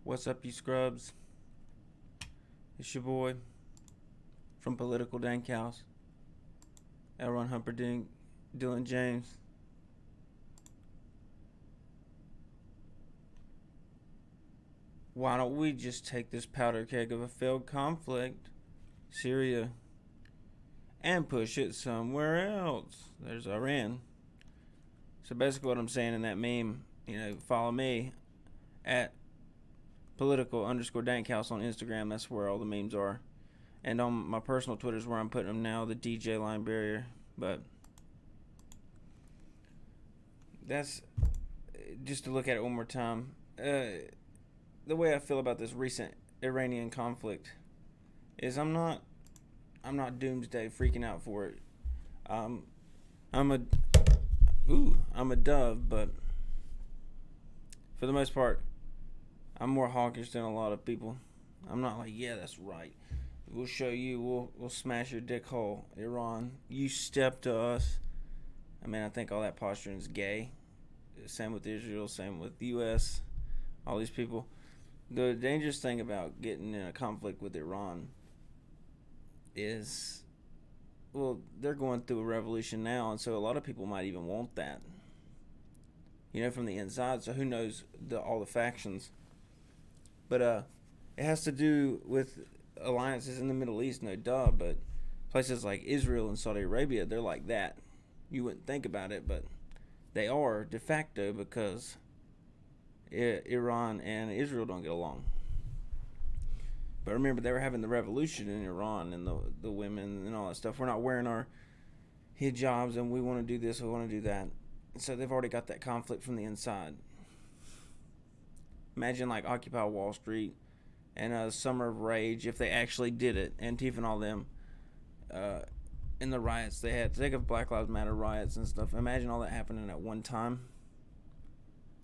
What's up, you scrubs? It's your boy from Political Dank House, L. Humperdinck, Dylan James. Why don't we just take this powder keg of a failed conflict, Syria, and push it somewhere else? There's Iran. So basically, what I'm saying in that meme, follow me at political_dankhouse on Instagram. That's where all the memes are. And on my personal Twitter is where I'm putting them now, the DJ line barrier. But that's just to look at it one more time. The way I feel about this recent Iranian conflict is I'm not doomsday freaking out for it. I'm a dove, but for the most part, I'm more hawkish than a lot of people. I'm not like, yeah, that's right. We'll show you. We'll smash your dick hole, Iran. You step to us. I mean, I think all that posturing is gay. Same with Israel. Same with the U.S. All these people. The dangerous thing about getting in a conflict with Iran is, well, they're going through a revolution now, and so a lot of people might even want that. From the inside. So who knows all the factions. But it has to do with alliances in the Middle East, no duh. But places like Israel and Saudi Arabia, they're like that. You wouldn't think about it, but they are de facto because Iran and Israel don't get along. But remember, they were having the revolution in Iran, and the women and all that stuff. We're not wearing our hijabs, and we want to do this, we want to do that. So they've already got that conflict from the inside. Imagine like Occupy Wall Street and Summer of Rage if they actually did it. Antifa and all them in the riots they had. Think of Black Lives Matter riots and stuff. Imagine all that happening at one time.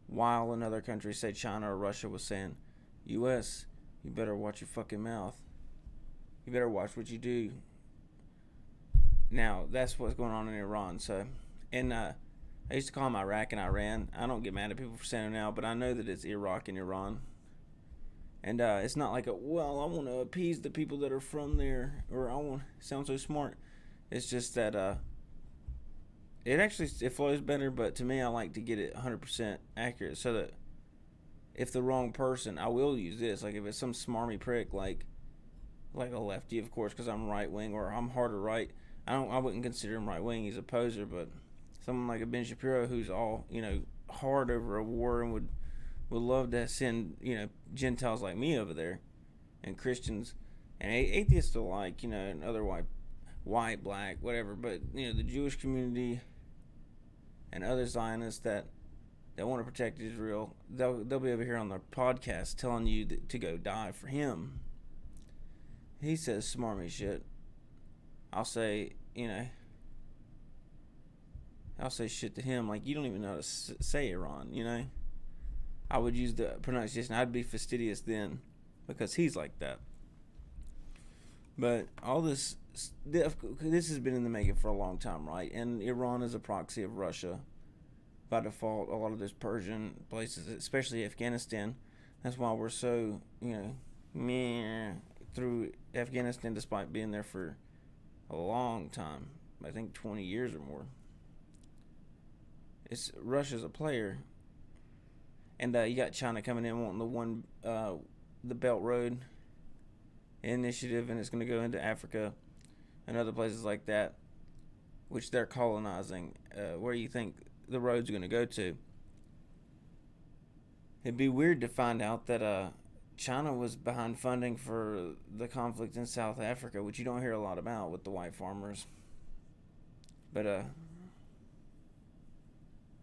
While another country, say China or Russia, was saying, U.S., you better watch your fucking mouth. You better watch what you do. Now, that's what's going on in Iran. So, and I used to call them Iraq and Iran. I don't get mad at people for saying it now, but I know that it's Iraq and Iran. And it's not like I want to appease the people that are from there, or I want to sound so smart. It's just that it flows better, but to me, I like to get it 100% accurate, so that if the wrong person, I will use this. Like if it's some smarmy prick, like a lefty, of course, because I'm right wing, or I'm harder right. I wouldn't consider him right wing. He's a poser, but someone like a Ben Shapiro who's all hard over a war and would love to send Gentiles like me over there, and Christians and atheists alike, and other white, black, whatever. But the Jewish community and other Zionists that want to protect Israel, they'll be over here on their podcast telling you to go die for him. He says smarmy shit. I'll say I'll say shit to him like, you don't even know how to say Iran, I would use the pronunciation. I'd be fastidious then because he's like that. But all this has been in the making for a long time, right? And Iran is a proxy of Russia by default. A lot of those Persian places, especially Afghanistan, that's why we're so, meh through Afghanistan despite being there for a long time. I think 20 years or more. Russia's a player. And you got China coming in wanting the Belt Road initiative, and it's going to go into Africa and other places like that, which they're colonizing. Where you think the road's going to go to? It'd be weird to find out that China was behind funding for the conflict in South Africa, which you don't hear a lot about with the white farmers. But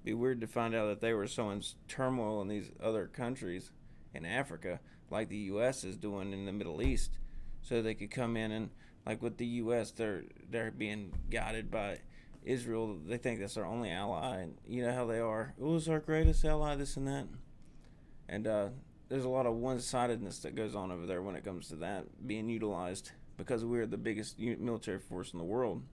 be weird to find out that they were sowing turmoil in these other countries in Africa, like the U.S. is doing in the Middle East, so they could come in and, like with the U.S., they're being guided by Israel. They think that's their only ally, and you know how they are. Oh, it's our greatest ally, this and that. And there's a lot of one-sidedness that goes on over there when it comes to that being utilized, because we're the biggest military force in the world.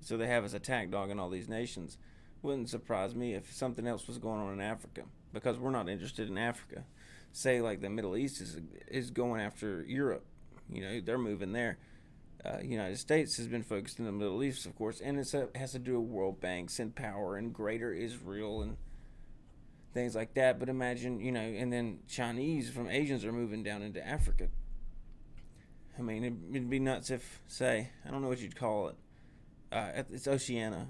So they have us attack dog in all these nations. Wouldn't surprise me if something else was going on in Africa, because we're not interested in Africa. say like the Middle East is going after Europe. They're moving there. United States has been focused in the Middle East, of course, and it has to do with world banks and power and greater Israel and things like that. But imagine, and then Chinese from Asians are moving down into Africa. I mean, it'd be nuts if, say, I don't know what you'd call it. It's Oceania.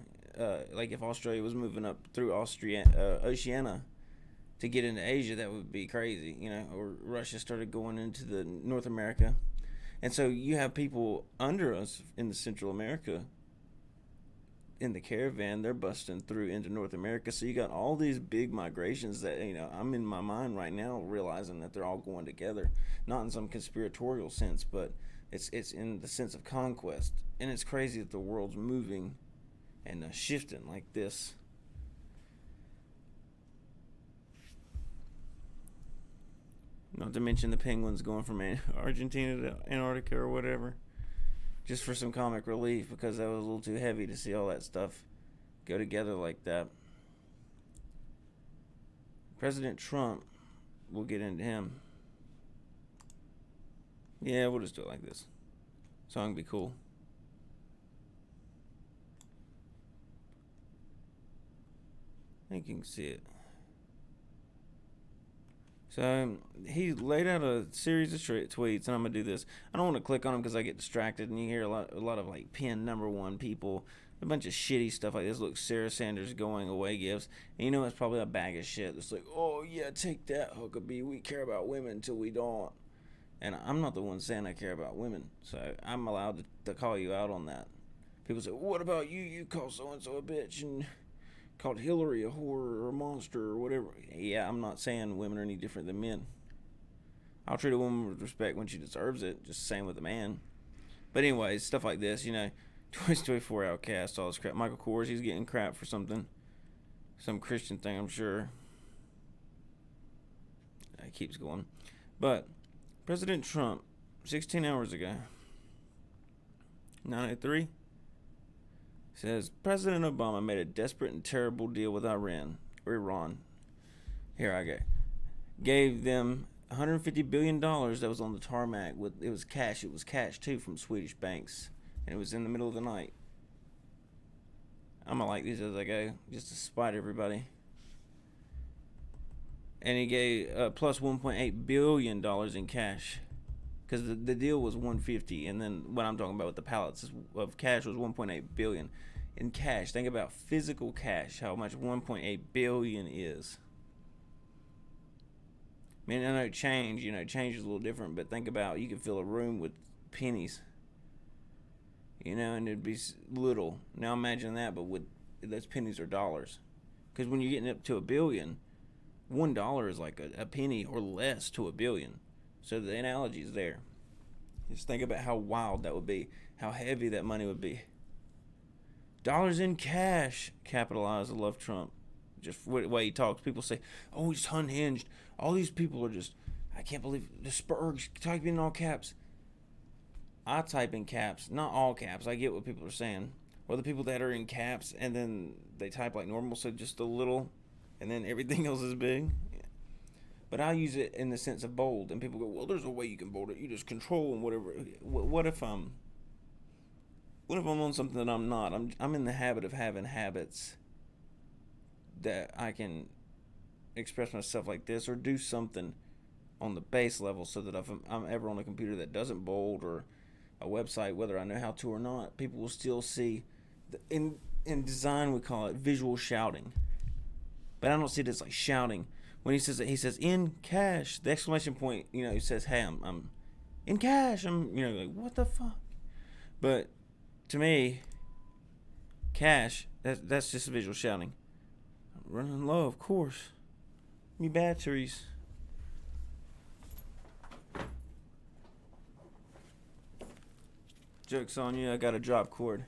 Like if Australia was moving up through Oceania to get into Asia, that would be crazy, or Russia started going into the North America. And so you have people under us in the Central America in the caravan, they're busting through into North America. So you got all these big migrations that, I'm in my mind right now realizing that they're all going together, not in some conspiratorial sense, but it's in the sense of conquest. And it's crazy that the world's moving and shifting like this. Not to mention the penguins going from Argentina to Antarctica or whatever, just for some comic relief, because that was a little too heavy to see all that stuff go together like that. President Trump, we'll get into him. Yeah, we'll just do it like this. Song be cool. I think you can see it. So he laid out a series of tweets, and I'm gonna do this. I don't want to click on them because I get distracted, and you hear a lot of like pin number one people, a bunch of shitty stuff like this. Look, Sarah Sanders going away gifts, and it's probably a bag of shit. It's like, oh yeah, take that, Huckabee. We care about women until we don't. And I'm not the one saying I care about women, so I'm allowed to call you out on that. People say, what about you? You call so and so a bitch and called Hillary a whore or a monster or whatever. Yeah, I'm not saying women are any different than men. I'll treat a woman with respect when she deserves it. Just the same with a man. But anyways, stuff like this, 2024 Outcast, all this crap. Michael Kors, he's getting crap for something. Some Christian thing, I'm sure. It keeps going. But President Trump, 16 hours ago, 9:03, says President Obama made a desperate and terrible deal with Iran. Here I go. Gave them $150 billion that was on the tarmac. It was cash. It was cash too from Swedish banks, and it was in the middle of the night. I'm gonna like these as I go, just to spite everybody. And he gave plus $1.8 billion in cash, because the deal was $150, and then what I'm talking about with the pallets of cash was $1.8 billion in cash. Think about physical cash, how much $1.8 billion is. I mean, I know change is a little different, but think about, you could fill a room with pennies, and it'd be little. Now imagine that, but with those pennies are dollars, because when you're getting up to $1 billion, $1 is like a penny or less to $1 billion. So the analogy is there. Just think about how wild that would be, how heavy that money would be. Dollars in cash, capitalized. I love Trump. Just the way he talks. People say, oh, he's unhinged. All these people are just, I can't believe, the Spurgs, type in all caps. I type in caps, not all caps. I get what people are saying. Or the people that are in caps, and then they type like normal, so just a little, and then everything else is big. But I use it in the sense of bold, and people go, well, there's a way you can bold it. You just control and whatever. What if I'm on something that I'm not? I'm in the habit of having habits that I can express myself like this, or do something on the base level, so that if I'm ever on a computer that doesn't bold, or a website, whether I know how to or not, people will still see. In design, we call it visual shouting. But I don't see it as like shouting. When he says that, he says in cash. The exclamation point, he says, "Hey, I'm in cash." I'm, like, what the fuck? But to me, cash, that's just visual shouting. I'm running low, of course. Me batteries. Joke's on you. I got a drop cord.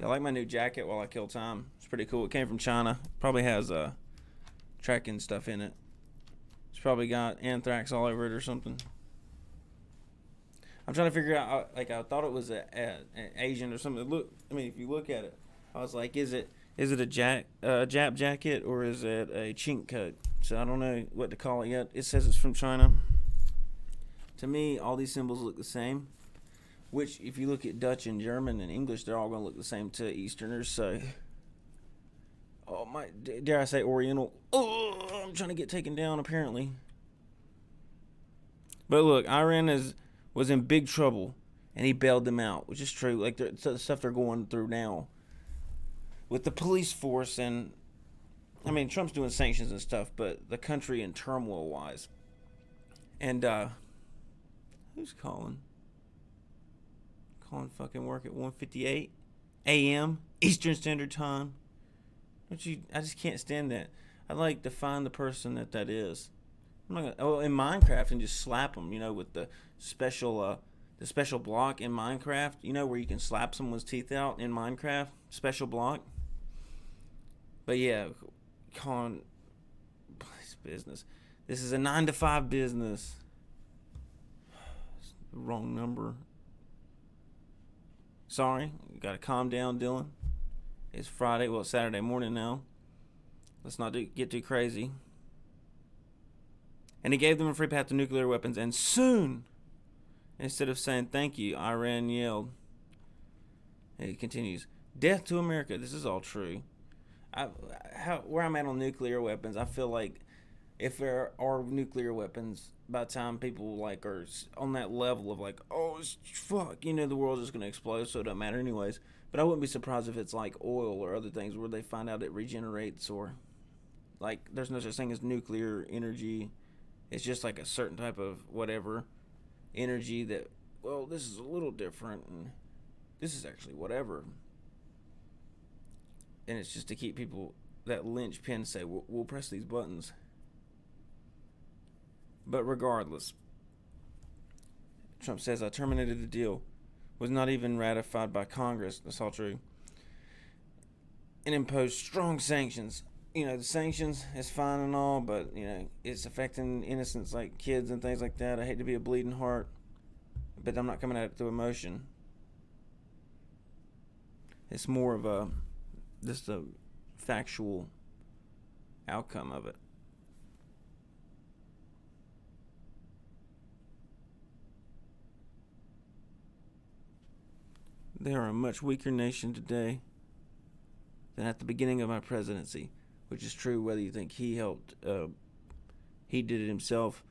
I like my new jacket while I kill time. It's pretty cool. It came from China. Probably has tracking stuff in it. It's probably got anthrax all over it or something. I'm trying to figure out, I thought it was an Asian or something. If you look at it, I was like, is it a Jap jacket, or is it a chink coat? so I don't know what to call it yet. It says it's from China. To me, all these symbols look the same, which if you look at Dutch and German and English, they're all going to look the same to Easterners. So, oh my, dare I say Oriental? Oh, I'm trying to get taken down apparently. But look, Iran was in big trouble, and he bailed them out, which is true. Like the stuff they're going through now with the police force, and I mean Trump's doing sanctions and stuff, but the country in turmoil wise. And who's calling? Calling fucking work at 1:58 a.m. Eastern Standard Time. Don't you? I just can't stand that. I'd like to find the person that is. I'm not gonna, in Minecraft, and just slap them, with the special block in Minecraft, where you can slap someone's teeth out in Minecraft, special block. But yeah, calling business. This is a 9 to 5 business. Wrong number. Sorry, you gotta calm down, Dylan. It's Friday, well, it's Saturday morning now. Let's not get too crazy. And he gave them a free path to nuclear weapons, and soon, instead of saying thank you, Iran yelled. And he continues, death to America. This is all true. Where I'm at on nuclear weapons, I feel like if there are nuclear weapons, by the time people are on that level of oh, fuck, the world's just going to explode, so it doesn't matter anyways. But I wouldn't be surprised if it's like oil or other things where they find out it regenerates, or there's no such thing as nuclear energy. It's just like a certain type of whatever energy that, well, this is a little different, and this is actually whatever. And it's just to keep people, that linchpin, say, we'll press these buttons. But regardless, Trump says, I terminated the deal. Was not even ratified by Congress. That's all true. And imposed strong sanctions. The sanctions is fine and all, but, it's affecting innocents like kids and things like that. I hate to be a bleeding heart, but I'm not coming at it through emotion. It's more of just a factual outcome of it. They are a much weaker nation today than at the beginning of my presidency, which is true whether you think he helped. He did it himself.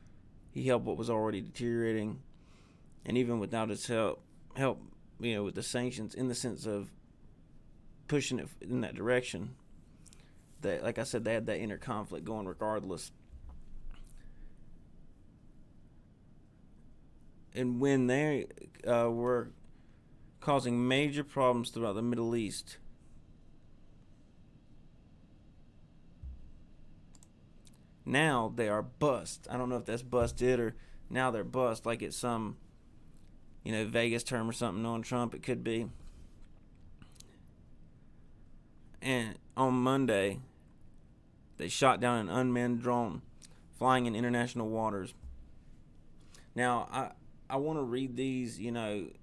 He helped what was already deteriorating, and even without his help, with the sanctions, in the sense of pushing it in that direction. That, like I said, they had that inner conflict going regardless. And when they were causing major problems throughout the Middle East, now they are bust. I don't know if that's busted or now they're bust, like it's some, Vegas term or something on Trump. It could be. And on Monday, they shot down an unmanned drone flying in international waters. Now, I want to read these,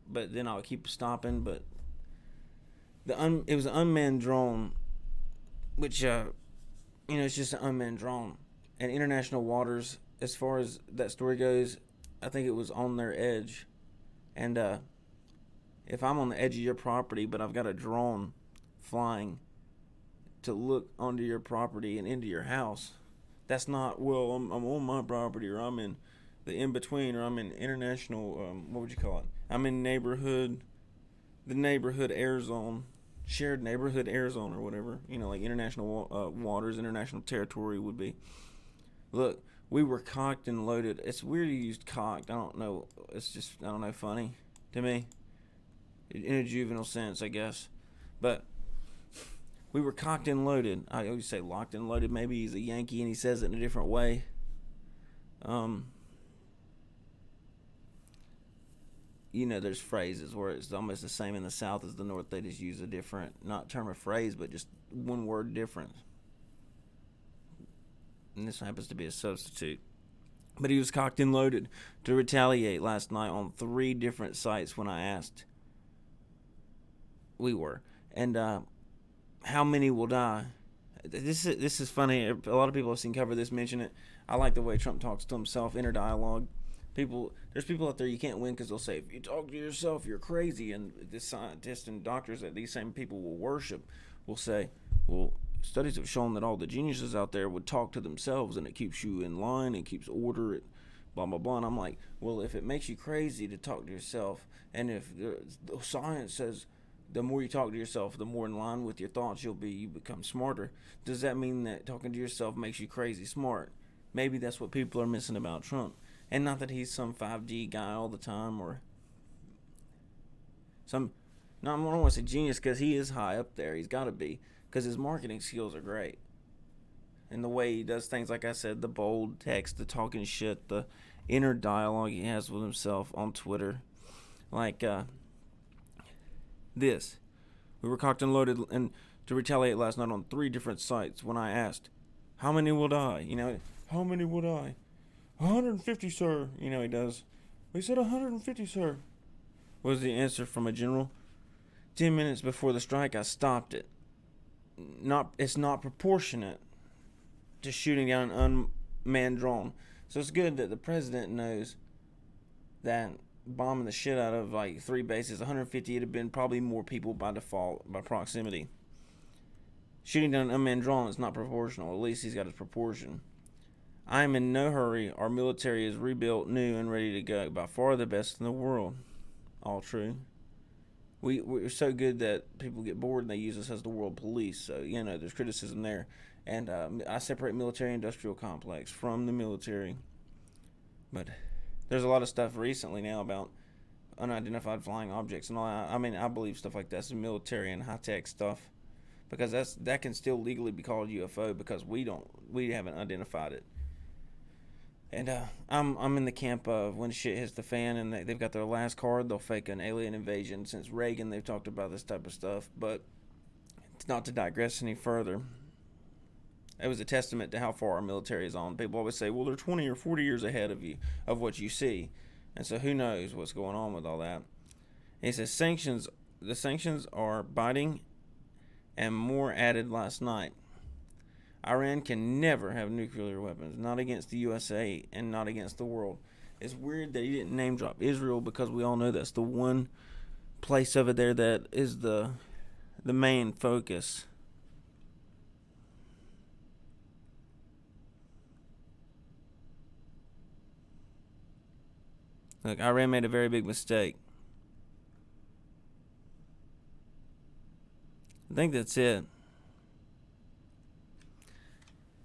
but then I'll keep stopping. But it was an unmanned drone, which, it's just an unmanned drone. And international waters, as far as that story goes, I think it was on their edge. And if I'm on the edge of your property, but I've got a drone flying to look onto your property and into your house, that's not, well, I'm on my property, or I'm in the in-between, or I'm in international, what would you call it? I'm in the neighborhood air zone, shared neighborhood air zone or whatever, like international waters, international territory would be. Look, we were cocked and loaded. It's weird you used cocked. I don't know. It's just, I don't know, funny to me. In a juvenile sense, I guess. But we were cocked and loaded. I always say locked and loaded. Maybe he's a Yankee and he says it in a different way. There's phrases where it's almost the same in the South as the North. They just use a different, not term of phrase, but just one word difference. And this happens to be a substitute. But he was cocked and loaded to retaliate last night on 3 different sites when I asked. We were. And how many will die? This is funny. A lot of people I've seen cover this mention it. I like the way Trump talks to himself, inner dialogue. There's people out there you can't win because they'll say if you talk to yourself, you're crazy. And the scientists and doctors that these same people will worship will say, well, studies have shown that all the geniuses out there would talk to themselves, and it keeps you in line, it keeps order, it blah blah blah. And I'm like, well, if it makes you crazy to talk to yourself, and if the science says the more you talk to yourself, the more in line with your thoughts you'll be, you become smarter. Does that mean that talking to yourself makes you crazy smart? Maybe that's what people are missing about Trump. And not that he's some 5G guy all the time or some. No, I don't want to say genius because he is high up there. He's got to be because his marketing skills are great. And the way he does things, like I said, the bold text, the talking shit, the inner dialogue he has with himself on Twitter. Like this. We were cocked and loaded and to retaliate last night on 3 different sites when I asked, how many will die? How many will die? 150, sir. He does. We said 150, sir. Was the answer from a general. 10 minutes before the strike, I stopped it. It's not proportionate to shooting down an unmanned drone. So it's good that the president knows that bombing the shit out of like 3 bases, 150, it'd have been probably more people by default, by proximity. Shooting down an unmanned drone is not proportional. At least he's got his proportion. I am in no hurry. Our military is rebuilt, new, and ready to go. By far the best in the world. All true. We're so good that people get bored and they use us as the world police. So, there's criticism there. And I separate military-industrial complex from the military. But there's a lot of stuff recently now about unidentified flying objects and all that. I believe stuff like that's military and high-tech stuff. Because that can still legally be called UFO because we haven't identified it. And I'm in the camp of when shit hits the fan and they've got their last card, they'll fake an alien invasion. Since Reagan, they've talked about this type of stuff. But it's not to digress any further. It was a testament to how far our military is on. People always say, well, they're 20 or 40 years ahead of you, of what you see. And so who knows what's going on with all that. And he says the sanctions are biting and more added last night. Iran can never have nuclear weapons, not against the USA and not against the world. It's weird that he didn't name drop Israel because we all know that's the one place over there that is the main focus. Look, Iran made a very big mistake. I think that's it.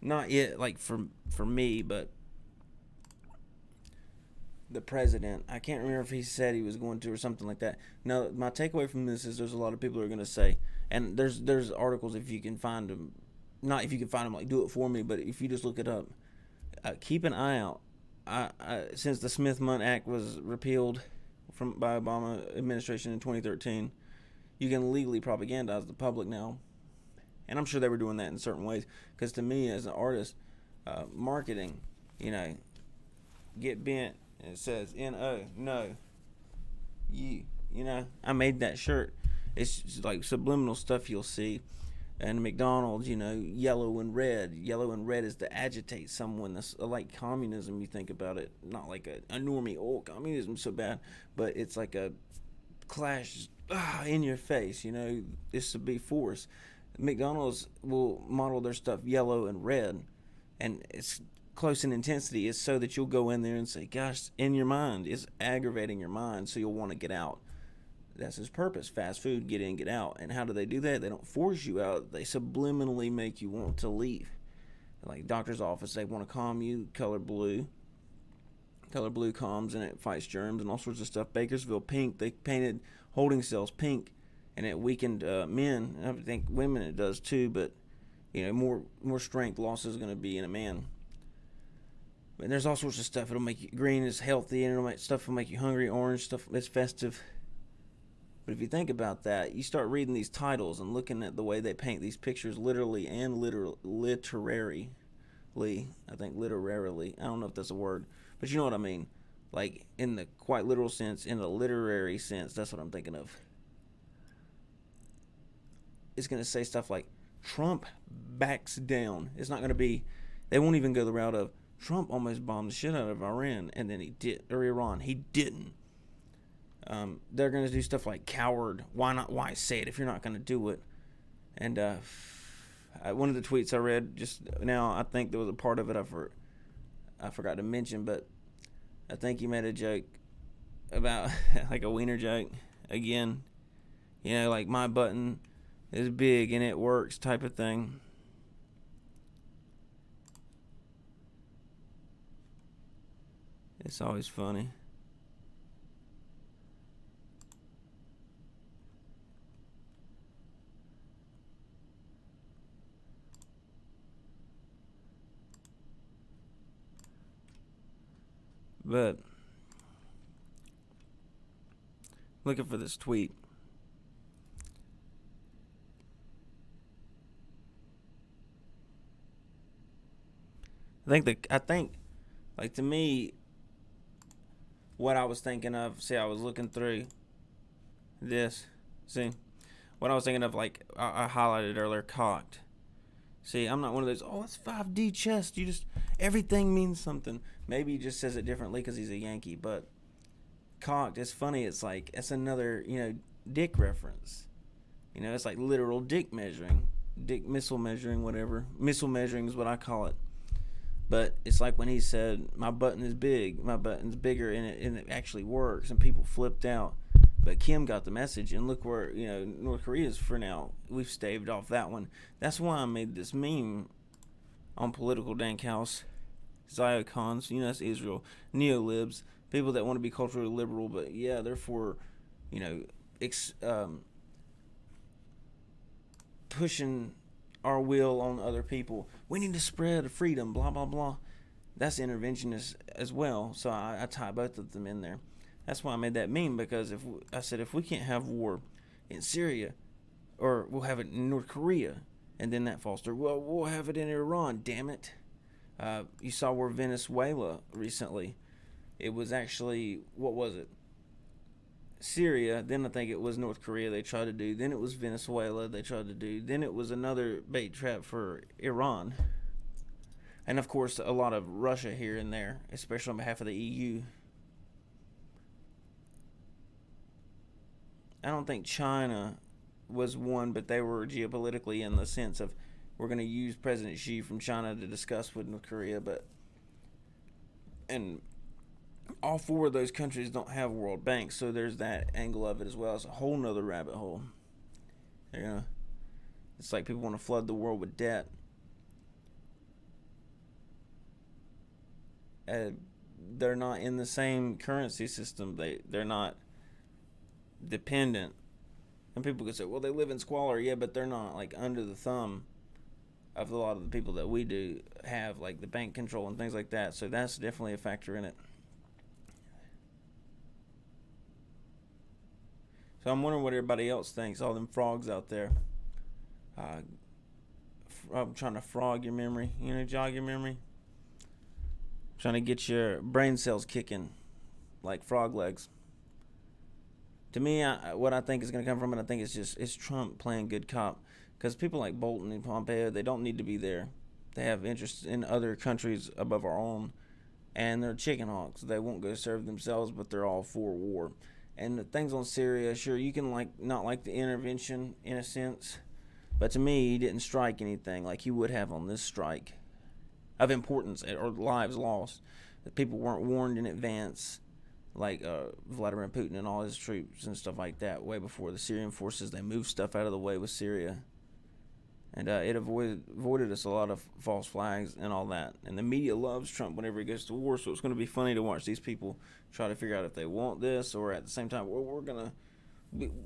Not yet, like for me, but the president. I can't remember if he said he was going to or something like that. Now, my takeaway from this is there's a lot of people who are going to say, and there's articles if you can find them, not if you can find them, like do it for me, but if you just look it up, keep an eye out. Since the Smith-Mundt Act was repealed by Obama administration in 2013, you can legally propagandize the public now. And I'm sure they were doing that in certain ways. Because to me, as an artist, marketing, get bent. And it says N-O, no. You. I made that shirt. It's just like subliminal stuff you'll see. And McDonald's, yellow and red. Yellow and red is to agitate someone. That's like communism, you think about it. Not like a normie, communism's so bad. But it's like a clash in your face, It's to be force. McDonald's will model their stuff yellow and red, and it's close in intensity. It's so that you'll go in there and say, gosh, in your mind, it's aggravating your mind, so you'll want to get out. That's his purpose. Fast food, get in, get out. And how do they do that? They don't force you out. They subliminally make you want to leave. Like doctor's office, they want to calm you, color blue. Color blue calms and it fights germs and all sorts of stuff. Bakersville pink, they painted holding cells pink. And it weakened men. I think women it does too, but more strength loss is going to be in a man. But there's all sorts of stuff. It'll make you green is healthy, and stuff will make you hungry. Orange stuff is festive. But if you think about that, you start reading these titles and looking at the way they paint these pictures, literally and literarily. I think literarily. I don't know if that's a word, but you know what I mean. Like in the quite literal sense, in the literary sense. That's what I'm thinking of. It's going to say stuff like Trump backs down. It's not going to be, they won't even go the route of Trump almost bombed the shit out of Iran and then he did, or Iran. He didn't. They're going to do stuff like coward. Why not? Why say it if you're not going to do it? And one of the tweets I read just now, I think there was a part of it I forgot to mention, but I think he made a joke about like a wiener joke again. You know, like my button is big and it works type of thing. It's always funny. But looking for this tweet. I think like to me what I was thinking of, see, I was looking through this. See, what I was thinking of, like I highlighted earlier, cocked. See, I'm not one of those, oh, it's 5D chess. You just, everything means something. Maybe he just says it differently because he's a Yankee, but cocked, it's funny. It's like, it's another, dick reference. It's like literal dick measuring. Dick missile measuring, whatever. Missile measuring is what I call it. But it's like when he said, my button is big, my button's bigger, and it actually works, and people flipped out. But Kim got the message, and look where, North Korea is for now. We've staved off that one. That's why I made this meme on Political Dank House. Zyocons, that's Israel. Neolibs, people that want to be culturally liberal, but yeah, they're for, pushing our will on other people. We need to spread freedom, blah, blah, blah. That's interventionist as well, so I tie both of them in there. That's why I made that meme, because if we can't have war in Syria, or we'll have it in North Korea, and then that falls through, well, we'll have it in Iran, damn it. You saw where Venezuela recently, it was actually, what was it? Syria, then I think it was North Korea they tried to do, then it was Venezuela they tried to do, then it was another bait trap for Iran. And of course, a lot of Russia here and there, especially on behalf of the EU. I don't think China was one, but they were geopolitically in the sense of we're going to use President Xi from China to discuss with North Korea, and all four of those countries don't have world banks, so there's that angle of it as well. It's a whole nother rabbit hole. It's like people want to flood the world with debt. They're not in the same currency system. They're not dependent. And people could say, well, they live in squalor. Yeah, but they're not like under the thumb of a lot of the people that we do have, like the bank control and things like that. So that's definitely a factor in it. So I'm wondering what everybody else thinks, all them frogs out there. I'm trying to frog your memory, jog your memory. Trying to get your brain cells kicking like frog legs. To me, what I think is going to come from it, I think it's Trump playing good cop. Because people like Bolton and Pompeo, they don't need to be there. They have interests in other countries above our own. And they're chicken hawks. They won't go serve themselves, but they're all for war. And the things on Syria, sure, you can not like the intervention in a sense. But to me, he didn't strike anything like he would have on this strike of importance or lives lost. That people weren't warned in advance, like Vladimir Putin and all his troops and stuff like that, way before the Syrian forces. They moved stuff out of the way with Syria. And it avoided us a lot of false flags and all that. And the media loves Trump whenever he goes to war, so it's going to be funny to watch these people try to figure out if they want this, or at the same time, well,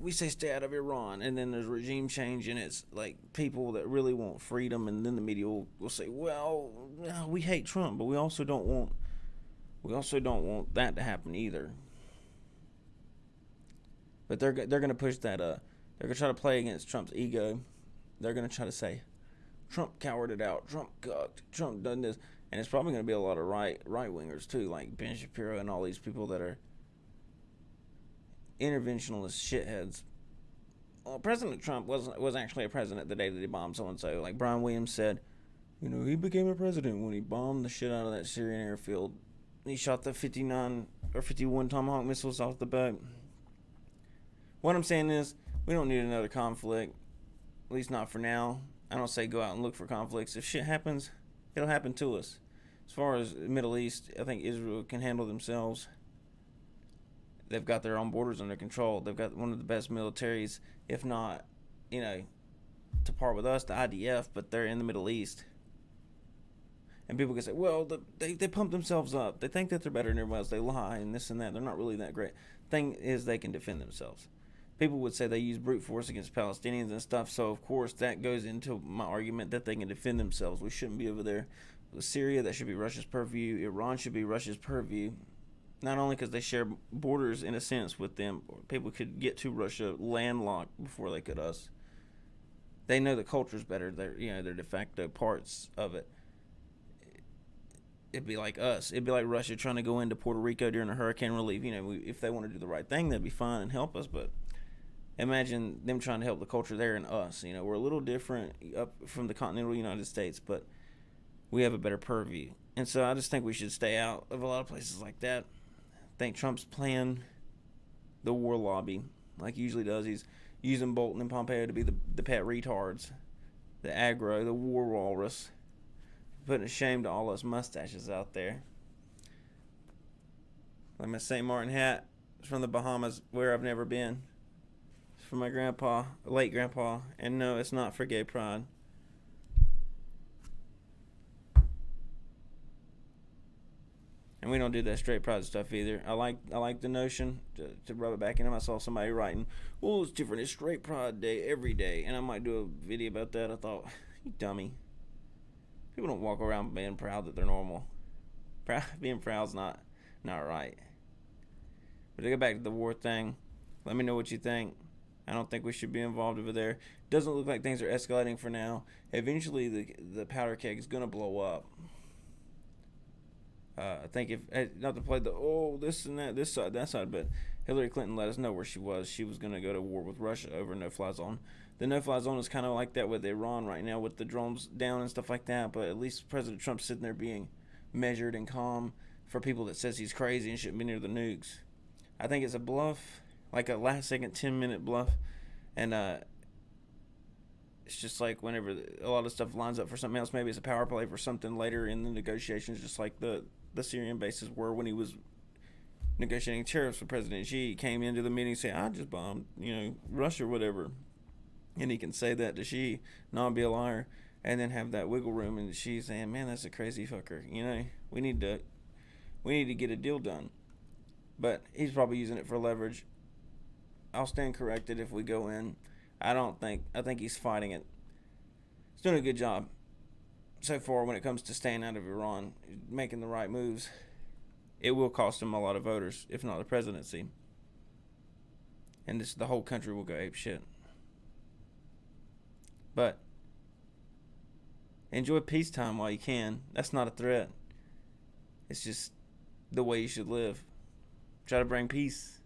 we say stay out of Iran, and then there's regime change, and it's like people that really want freedom, and then the media will say, well, no, we hate Trump, but we also don't want that to happen either. But they're going to push that. They're going to try to play against Trump's ego. They're going to try to say, Trump cowered out, Trump cooked, Trump done this. And it's probably going to be a lot of right-wingers, too, like Ben Shapiro and all these people that are interventionalist shitheads well, President Trump was actually a president the day that he bombed so and so. Like Brian Williams said, he became a president when he bombed the shit out of that Syrian airfield. He shot the 59 or 51 Tomahawk missiles off the boat. What I'm saying is, we don't need another conflict, at least not for now. I don't say go out and look for conflicts. If shit happens, it'll happen to us. As far as the Middle East, I think Israel can handle themselves. They've got their own borders under control. They've got one of the best militaries, if not, to par with us, the IDF, but they're in the Middle East. And people can say, well, they pump themselves up. They think that they're better than everyone else. They lie and this and that. They're not really that great. Thing is, they can defend themselves. People would say they use brute force against Palestinians and stuff. So, of course, that goes into my argument that they can defend themselves. We shouldn't be over there. With Syria, that should be Russia's purview. Iran should be Russia's purview. Not only because they share borders, in a sense, with them. People could get to Russia landlocked before they could us. They know the culture's better. They're de facto parts of it. It'd be like us. It'd be like Russia trying to go into Puerto Rico during a hurricane relief. If they want to do the right thing, that'd be fine and help us. But imagine them trying to help the culture there and us. We're a little different up from the continental United States, but we have a better purview. And so I just think we should stay out of a lot of places like that. I think Trump's playing the war lobby like he usually does. He's using Bolton and Pompeo to be the pet retards, the aggro, the war walrus. Putting a shame to all us mustaches out there. Like my St. Martin hat. It's from the Bahamas, where I've never been. It's from my grandpa, late grandpa. And no, it's not for gay pride. And we don't do that straight pride stuff either. I like the notion to rub it back into. I saw somebody writing, well, it's different. It's straight pride day every day. And I might do a video about that. I thought, you dummy. People don't walk around being proud that they're normal. Being proud's not right. But to go back to the war thing, let me know what you think. I don't think we should be involved over there. Doesn't look like things are escalating for now. Eventually, the powder keg is going to blow up. I think not to play this and that, this side, that side, but Hillary Clinton let us know where she was. She was going to go to war with Russia over no-fly zone. The no-fly zone is kind of like that with Iran right now, with the drones down and stuff like that. But at least President Trump's sitting there being measured and calm for people that says he's crazy and shouldn't be near the nukes. I think it's a bluff, like a last-second 10-minute bluff. And it's just like whenever a lot of stuff lines up for something else, maybe it's a power play for something later in the negotiations, just like the Syrian bases were when he was negotiating tariffs with President Xi. He came into the meeting saying, I just bombed, Russia or whatever. And he can say that to Xi, not be a liar, and then have that wiggle room, and Xi saying, man, that's a crazy fucker. We need to get a deal done. But he's probably using it for leverage. I'll stand corrected if we go in. I think he's fighting it. He's doing a good job so far when it comes to staying out of Iran, making the right moves. It will cost him a lot of voters, if not the presidency. And the whole country will go ape shit. But enjoy peacetime while you can. That's not a threat. It's just the way you should live. Try to bring peace.